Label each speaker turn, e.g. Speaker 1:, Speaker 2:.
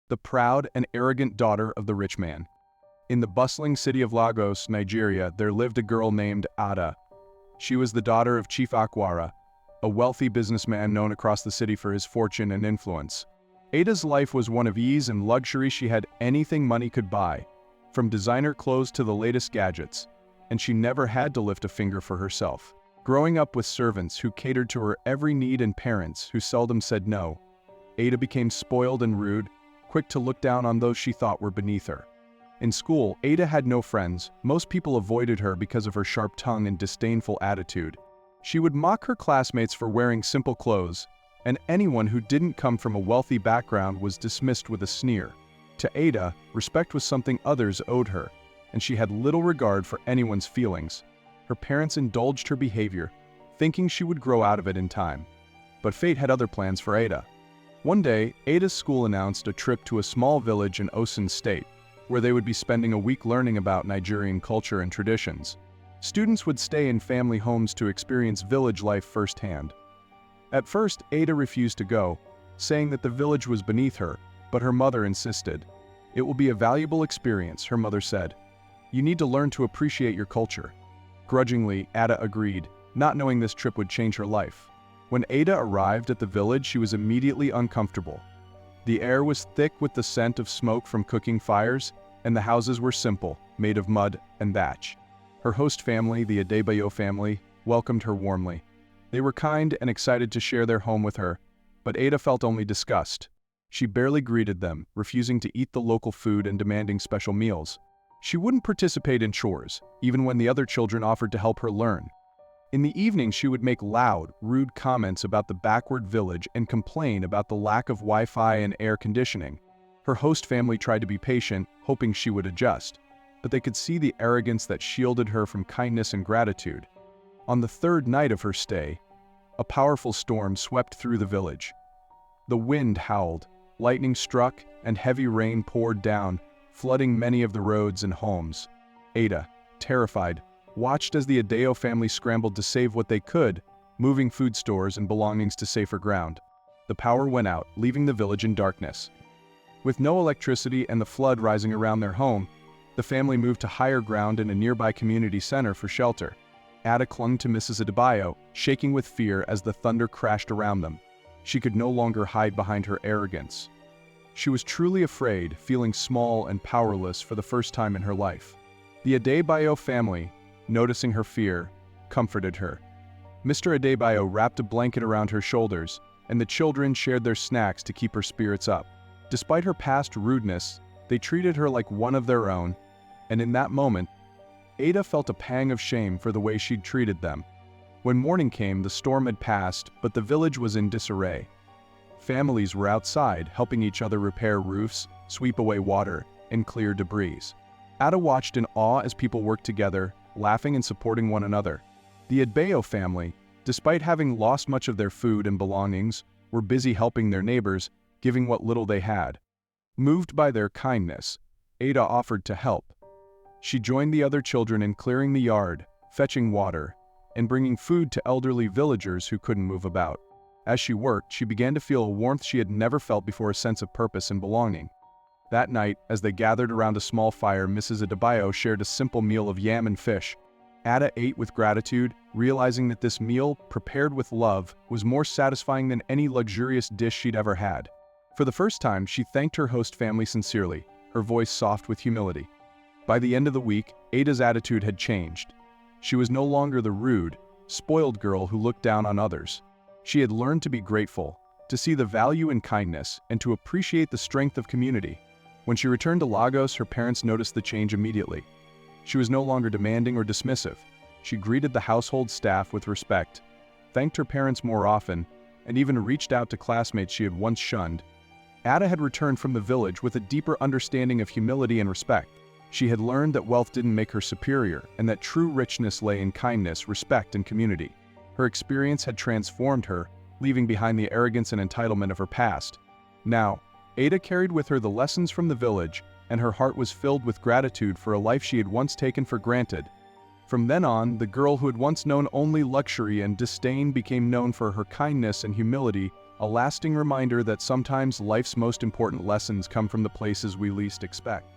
Speaker 1: the proud and arrogant daughter of the rich man. In the bustling city of Lagos, Nigeria, there lived a girl named Ada. She was the daughter of Chief Akwara, a wealthy businessman known across the city for his fortune and influence. Ada's life was one of ease and luxury. She had anything money could buy, from designer clothes to the latest gadgets, and she never had to lift a finger for herself. Growing up with servants who catered to her every need and parents who seldom said no, Ada became spoiled and rude, quick to look down on those she thought were beneath her. In school, Ada had no friends. Most people avoided her because of her sharp tongue and disdainful attitude. She would mock her classmates for wearing simple clothes, and anyone who didn't come from a wealthy background was dismissed with a sneer. To Ada, respect was something others owed her, and she had little regard for anyone's feelings. Her parents indulged her behavior, thinking she would grow out of it in time. But fate had other plans for Ada. One day, Ada's school announced a trip to a small village in Osun State, where they would be spending a week learning about Nigerian culture and traditions. Students would stay in family homes to experience village life firsthand. At first, Ada refused to go, saying that the village was beneath her, but her mother insisted. "It will be a valuable experience," her mother said. "You need to learn to appreciate your culture." Grudgingly, Ada agreed, not knowing this trip would change her life. When Ada arrived at the village, she was immediately uncomfortable. The air was thick with the scent of smoke from cooking fires, and the houses were simple, made of mud and thatch. Her host family, the Adebayo family, welcomed her warmly. They were kind and excited to share their home with her, but Ada felt only disgust. She barely greeted them, refusing to eat the local food and demanding special meals. She wouldn't participate in chores, even when the other children offered to help her learn. In the evening, she would make loud, rude comments about the backward village and complain about the lack of Wi-Fi and air conditioning. Her host family tried to be patient, hoping she would adjust, but they could see the arrogance that shielded her from kindness and gratitude. On the third night of her stay, a powerful storm swept through the village. The wind howled, lightning struck, and heavy rain poured down, flooding many of the roads and homes. Ada, terrified, watched as the Adeo family scrambled to save what they could, moving food stores and belongings to safer ground. The power went out, leaving the village in darkness. With no electricity and the flood rising around their home, the family moved to higher ground in a nearby community center for shelter. Ada clung to Mrs. Adebayo, shaking with fear as the thunder crashed around them. She could no longer hide behind her arrogance. She was truly afraid, feeling small and powerless for the first time in her life. The Adebayo family, noticing her fear, comforted her. Mr. Adebayo wrapped a blanket around her shoulders, and the children shared their snacks to keep her spirits up. Despite her past rudeness, they treated her like one of their own, and in that moment, Ada felt a pang of shame for the way she'd treated them. When morning came, the storm had passed, but the village was in disarray. Families were outside, helping each other repair roofs, sweep away water, and clear debris. Ada watched in awe as people worked together, laughing and supporting one another. The Adebayo family, despite having lost much of their food and belongings, were busy helping their neighbors, giving what little they had. Moved by their kindness, Ada offered to help. She joined the other children in clearing the yard, fetching water, and bringing food to elderly villagers who couldn't move about. As she worked, she began to feel a warmth she had never felt before, a sense of purpose and belonging. That night, as they gathered around a small fire, Mrs. Adebayo shared a simple meal of yam and fish. Ada ate with gratitude, realizing that this meal, prepared with love, was more satisfying than any luxurious dish she'd ever had. For the first time, she thanked her host family sincerely, her voice soft with humility. By the end of the week, Ada's attitude had changed. She was no longer the rude, spoiled girl who looked down on others. She had learned to be grateful, to see the value in kindness, and to appreciate the strength of community. When she returned to Lagos, her parents noticed the change immediately. She was no longer demanding or dismissive. She greeted the household staff with respect, thanked her parents more often, and even reached out to classmates she had once shunned. Ada had returned from the village with a deeper understanding of humility and respect. She had learned that wealth didn't make her superior, and that true richness lay in kindness, respect, and community. Her experience had transformed her, leaving behind the arrogance and entitlement of her past. Now, Ada carried with her the lessons from the village, and her heart was filled with gratitude for a life she had once taken for granted. From then on, the girl who had once known only luxury and disdain became known for her kindness and humility, a lasting reminder that sometimes life's most important lessons come from the places we least expect.